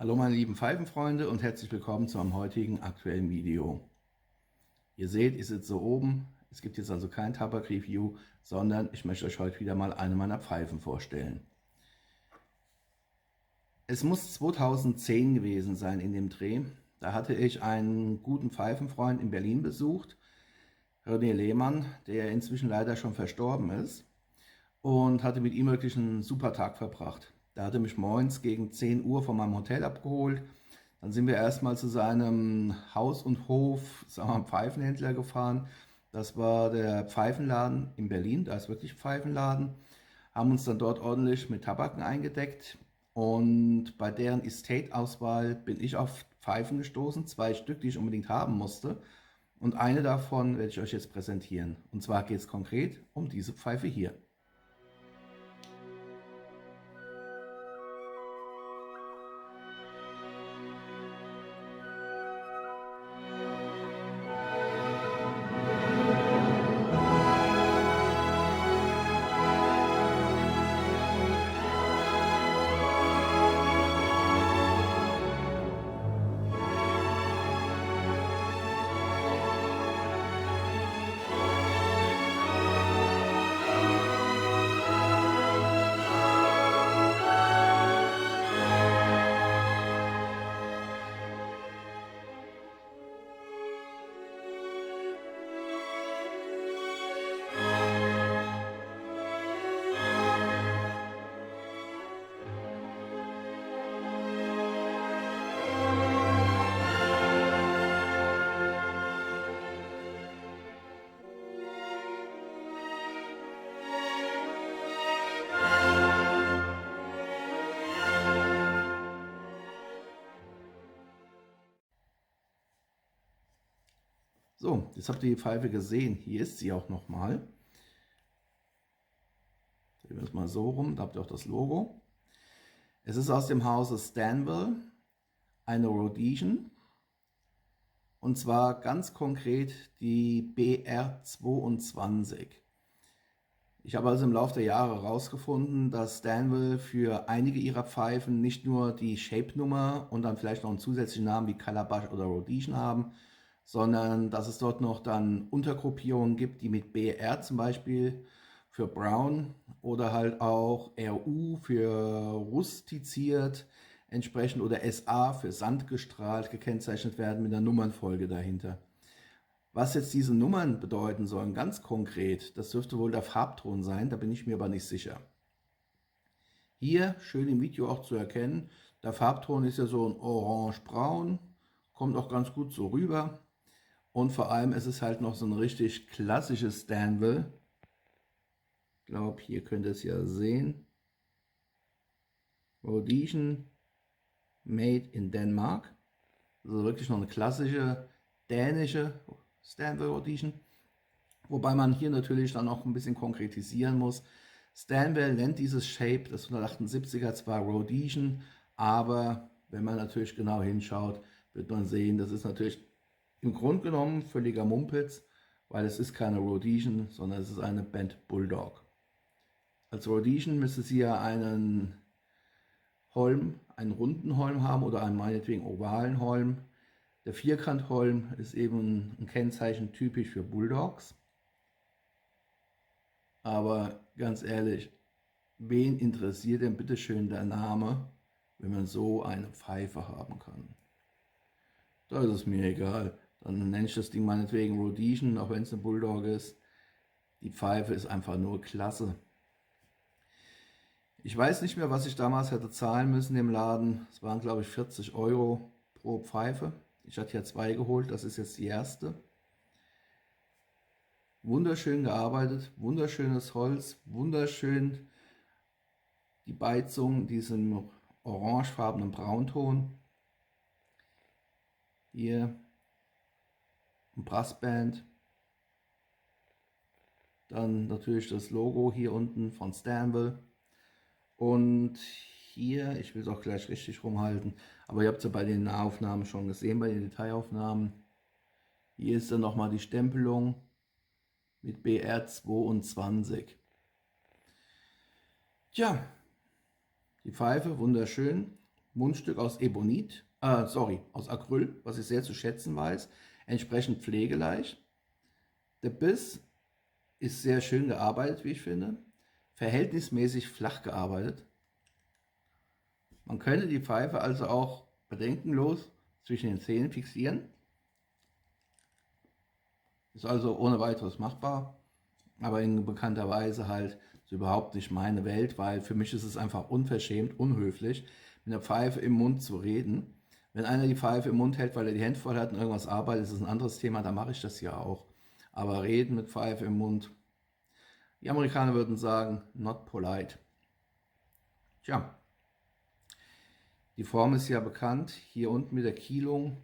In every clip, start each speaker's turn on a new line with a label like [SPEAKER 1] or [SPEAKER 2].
[SPEAKER 1] Hallo meine lieben Pfeifenfreunde und herzlich willkommen zu einem heutigen aktuellen Video. Ihr seht, ich sitze oben. Es gibt jetzt also kein Tabak-Review, sondern ich möchte euch heute wieder mal eine meiner Pfeifen vorstellen. Es muss 2010 gewesen sein in dem Dreh. Da hatte ich einen guten Pfeifenfreund in Berlin besucht, René Lehmann, der inzwischen leider schon verstorben ist, und hatte mit ihm wirklich einen super Tag verbracht. Der hatte mich morgens gegen 10 Uhr von meinem Hotel abgeholt. Dann sind wir erstmal zu seinem Haus und Hof, sagen wir mal, Pfeifenhändler gefahren. Das war der Pfeifenladen in Berlin, da ist wirklich Pfeifenladen. Haben uns dann dort ordentlich mit Tabaken eingedeckt. Und bei deren Estate-Auswahl bin ich auf Pfeifen gestoßen, 2 Stück, die ich unbedingt haben musste. Und eine davon werde ich euch jetzt präsentieren. Und zwar geht es konkret um diese Pfeife hier. So, jetzt habt ihr die Pfeife gesehen. Hier ist sie auch nochmal. Drehen wir es mal so rum, da habt ihr auch das Logo. Es ist aus dem Hause Stanwell, eine Rhodesian. Und zwar ganz konkret die BR22. Ich habe also im Laufe der Jahre herausgefunden, dass Stanwell für einige ihrer Pfeifen nicht nur die Shape-Nummer und dann vielleicht noch einen zusätzlichen Namen wie Calabash oder Rhodesian haben, sondern dass es dort noch dann Untergruppierungen gibt, die mit BR zum Beispiel für Brown oder halt auch RU für rustiziert entsprechend oder SA für sandgestrahlt gekennzeichnet werden mit einer Nummernfolge dahinter. Was jetzt diese Nummern bedeuten sollen, ganz konkret, das dürfte wohl der Farbton sein, da bin ich mir aber nicht sicher. Hier schön im Video auch zu erkennen, der Farbton ist ja so ein orange-braun, kommt auch ganz gut so rüber. Und vor allem ist es halt noch so ein richtig klassisches Stanwell. Ich glaube, hier könnt ihr es ja sehen. Rhodesian, made in Denmark. Also wirklich noch eine klassische dänische Stanwell Rhodesian. Wobei man hier natürlich dann auch ein bisschen konkretisieren muss. Stanwell nennt dieses Shape, das 178er, zwar Rhodesian, aber wenn man natürlich genau hinschaut, wird man sehen, das ist natürlich im Grunde genommen völliger Mumpitz, weil es ist keine Rhodesian, sondern es ist eine Bent Bulldog. Als Rhodesian müsste sie ja einen Holm, einen runden Holm haben oder einen meinetwegen ovalen Holm. Der Vierkantholm ist eben ein Kennzeichen typisch für Bulldogs. Aber ganz ehrlich, wen interessiert denn bitteschön der Name, wenn man so eine Pfeife haben kann? Da ist es mir egal. Dann nenne ich das Ding meinetwegen Rhodesian, auch wenn es eine Bulldog ist. Die Pfeife ist einfach nur klasse. Ich weiß nicht mehr, was ich damals hätte zahlen müssen im Laden. Es waren, glaube ich, 40 Euro pro Pfeife. Ich hatte ja 2 geholt, das ist jetzt die erste. Wunderschön gearbeitet, wunderschönes Holz, wunderschön die Beizung, diesen orangefarbenen Braunton. Hier ein Brassband. Dann natürlich das Logo hier unten von Stanwell. Und hier, ich will es auch gleich richtig rumhalten, aber ihr habt es ja bei den Nahaufnahmen schon gesehen, bei den Detailaufnahmen. Hier ist dann nochmal die Stempelung mit BR22. Tja, die Pfeife wunderschön, Mundstück aus Ebonit, aus Acryl, was ich sehr zu schätzen weiß, entsprechend pflegeleicht. Der Biss ist sehr schön gearbeitet, wie ich finde, verhältnismäßig flach gearbeitet. Man könnte die Pfeife also auch bedenkenlos zwischen den Zähnen fixieren. Ist also ohne weiteres machbar, aber in bekannter Weise halt so überhaupt nicht meine Welt, weil für mich ist es einfach unverschämt, unhöflich, mit einer Pfeife im Mund zu reden. Wenn einer die Pfeife im Mund hält, weil er die Hände voll hat und irgendwas arbeitet, ist es ein anderes Thema, da mache ich das ja auch. Aber reden mit Pfeife im Mund, die Amerikaner würden sagen, not polite. Tja, die Form ist ja bekannt, hier unten mit der Kielung.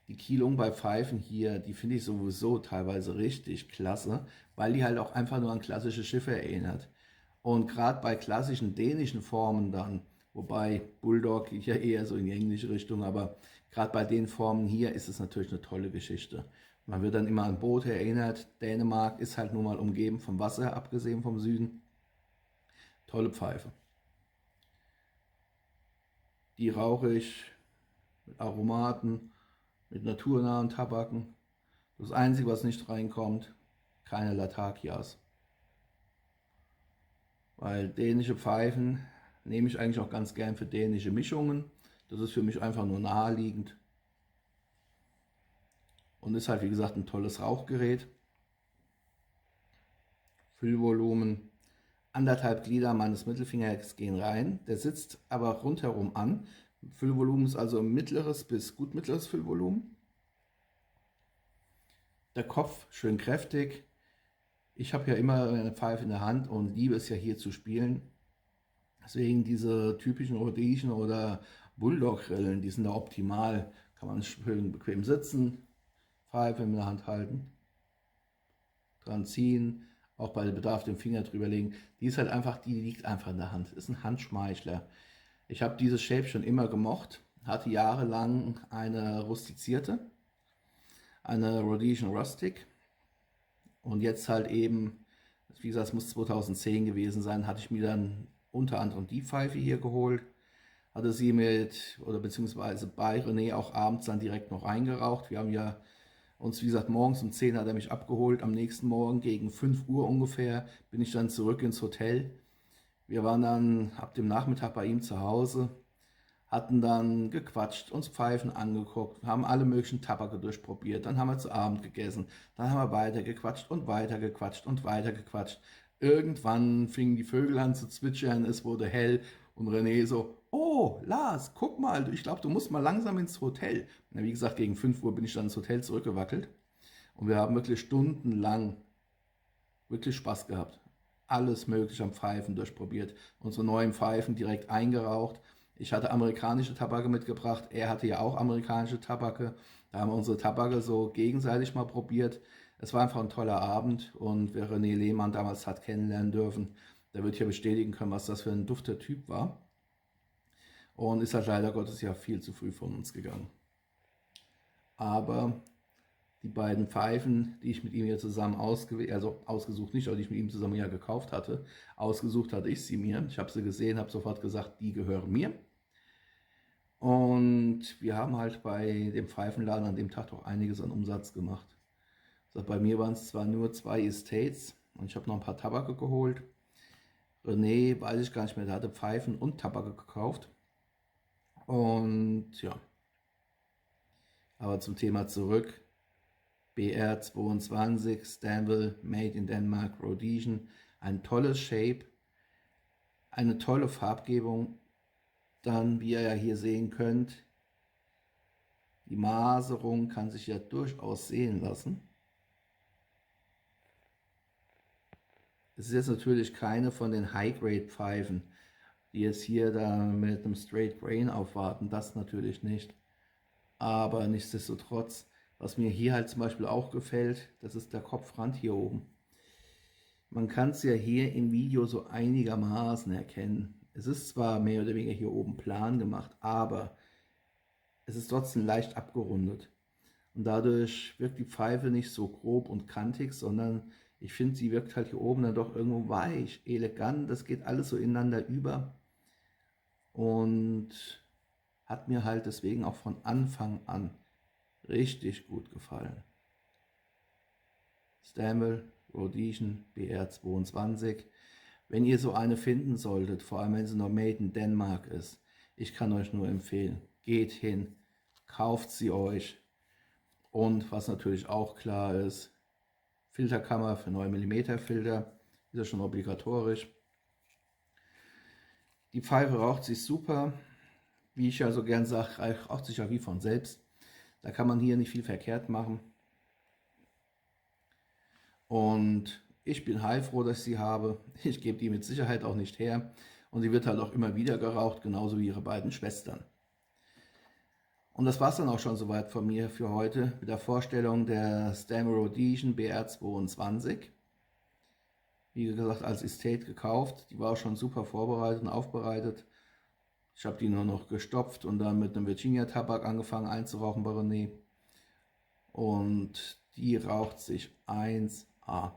[SPEAKER 1] Die Kielung bei Pfeifen hier, die finde ich sowieso teilweise richtig klasse, weil die halt auch einfach nur an klassische Schiffe erinnert. Und gerade bei klassischen dänischen Formen dann, wobei Bulldog geht ja eher so in die englische Richtung, aber gerade bei den Formen hier ist es natürlich eine tolle Geschichte. Man wird dann immer an Boote erinnert. Dänemark ist halt nun mal umgeben vom Wasser, abgesehen vom Süden. Tolle Pfeife. Die rauche ich mit Aromaten, mit naturnahen Tabaken. Das Einzige, was nicht reinkommt, keine Latakias. Weil dänische Pfeifen nehme ich eigentlich auch ganz gern für dänische Mischungen. Das ist für mich einfach nur naheliegend. Und ist halt wie gesagt ein tolles Rauchgerät. Füllvolumen, 1,5 Glieder meines Mittelfingers gehen rein. Der sitzt aber rundherum an. Füllvolumen ist also mittleres bis gut mittleres Füllvolumen. Der Kopf schön kräftig. Ich habe ja immer eine Pfeife in der Hand und liebe es ja hier zu spielen. Deswegen diese typischen Rhodesien oder Bulldog-Grillen, die sind da optimal. Kann man schön bequem sitzen, Pfeife in der Hand halten, dran ziehen, auch bei Bedarf den Finger drüber legen. Die ist halt einfach, die liegt einfach in der Hand. Ist ein Handschmeichler. Ich habe dieses Shape schon immer gemocht, hatte jahrelang eine rustizierte, eine Rhodesian Rustic. Und jetzt halt eben, wie gesagt, es muss 2010 gewesen sein, hatte ich mir dann unter anderem die Pfeife hier geholt. Hatte sie mit, oder beziehungsweise bei René auch abends dann direkt noch eingeraucht. Wir haben ja uns, wie gesagt, morgens um 10 hat er mich abgeholt. Am nächsten Morgen gegen 5 Uhr ungefähr bin ich dann zurück ins Hotel. Wir waren dann ab dem Nachmittag bei ihm zu Hause, hatten dann gequatscht, uns Pfeifen angeguckt, haben alle möglichen Tabake durchprobiert, dann haben wir zu Abend gegessen, dann haben wir weiter gequatscht und weiter gequatscht und weiter gequatscht. Irgendwann fingen die Vögel an zu zwitschern, es wurde hell und René so, oh Lars, guck mal, ich glaube, du musst mal langsam ins Hotel. Na, wie gesagt, gegen 5 Uhr bin ich dann ins Hotel zurückgewackelt und wir haben wirklich stundenlang wirklich Spaß gehabt. Alles mögliche am Pfeifen durchprobiert, unsere neuen Pfeifen direkt eingeraucht. Ich hatte amerikanische Tabake mitgebracht, er hatte ja auch amerikanische Tabake. Da haben wir unsere Tabake so gegenseitig mal probiert. Es war einfach ein toller Abend und wer René Lehmann damals hat kennenlernen dürfen, der wird hier bestätigen können, was das für ein dufter Typ war. Und ist halt leider Gottes ja viel zu früh von uns gegangen. Aber die beiden Pfeifen, die ich mit ihm hier zusammen ausgesucht nicht, aber die ich mit ihm zusammen ja gekauft hatte, ausgesucht hatte ich sie mir. Ich habe sie gesehen, habe sofort gesagt, die gehören mir. Und wir haben halt bei dem Pfeifenladen an dem Tag doch einiges an Umsatz gemacht. Also bei mir waren es zwar nur 2 Estates und ich habe noch ein paar Tabake geholt. René, weiß ich gar nicht mehr, der hatte Pfeifen und Tabake gekauft. Und ja, aber zum Thema zurück. BR22 Stanwell Made in Denmark Rhodesian. Ein tolles Shape, eine tolle Farbgebung. Dann, wie ihr ja hier sehen könnt, die Maserung kann sich ja durchaus sehen lassen. Es ist jetzt natürlich keine von den High-Grade-Pfeifen, die jetzt hier da mit einem Straight Grain aufwarten, das natürlich nicht. Aber nichtsdestotrotz, was mir hier halt zum Beispiel auch gefällt, das ist der Kopfrand hier oben. Man kann es ja hier im Video so einigermaßen erkennen. Es ist zwar mehr oder weniger hier oben plan gemacht, aber es ist trotzdem leicht abgerundet. Und dadurch wirkt die Pfeife nicht so grob und kantig, sondern ich finde, sie wirkt halt hier oben dann doch irgendwo weich, elegant. Das geht alles so ineinander über. Und hat mir halt deswegen auch von Anfang an richtig gut gefallen. Stanwell Rhodesian BR22. Wenn ihr so eine finden solltet, vor allem wenn sie noch made in Denmark ist, ich kann euch nur empfehlen, geht hin, kauft sie euch. Und was natürlich auch klar ist, Filterkammer für 9 mm Filter, ist ja schon obligatorisch. Die Pfeife raucht sich super, wie ich ja so gern sage, raucht sich ja wie von selbst. Da kann man hier nicht viel verkehrt machen. Und ich bin heilfroh, dass ich sie habe. Ich gebe die mit Sicherheit auch nicht her. Und sie wird halt auch immer wieder geraucht, genauso wie ihre beiden Schwestern. Und das war es dann auch schon soweit von mir für heute mit der Vorstellung der Stanwell Rhodesian BR22. Wie gesagt, als Estate gekauft. Die war auch schon super vorbereitet und aufbereitet. Ich habe die nur noch gestopft und dann mit einem Virginia Tabak angefangen einzurauchen bei René. Und die raucht sich 1A.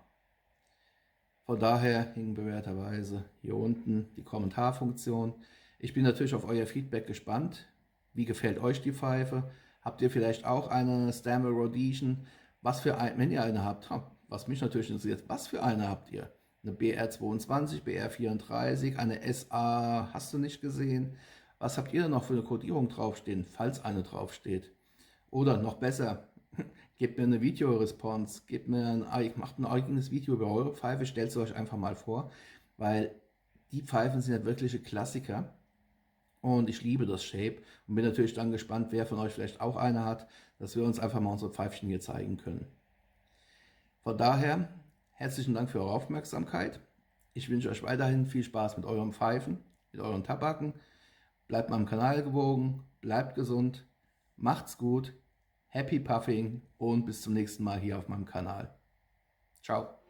[SPEAKER 1] Von daher hing bewährterweise hier unten die Kommentarfunktion. Ich bin natürlich auf euer Feedback gespannt. Wie gefällt euch die Pfeife? Habt ihr vielleicht auch eine Stanwell Rhodesian? Was für ein, wenn ihr eine habt, was mich natürlich interessiert, was für eine habt ihr? Eine BR22, BR34, eine SA, hast du nicht gesehen? Was habt ihr denn noch für eine Kodierung draufstehen, falls eine draufsteht? Oder noch besser, gebt mir eine Videoresponse, macht ein eigenes Video über eure Pfeife, stellt sie euch einfach mal vor, weil die Pfeifen sind ja wirkliche Klassiker und ich liebe das Shape und bin natürlich dann gespannt, wer von euch vielleicht auch eine hat, dass wir uns einfach mal unsere Pfeifchen hier zeigen können. Von daher, herzlichen Dank für eure Aufmerksamkeit. Ich wünsche euch weiterhin viel Spaß mit euren Pfeifen, mit euren Tabaken. Bleibt meinem Kanal gewogen, bleibt gesund, macht's gut, happy puffing und bis zum nächsten Mal hier auf meinem Kanal. Ciao.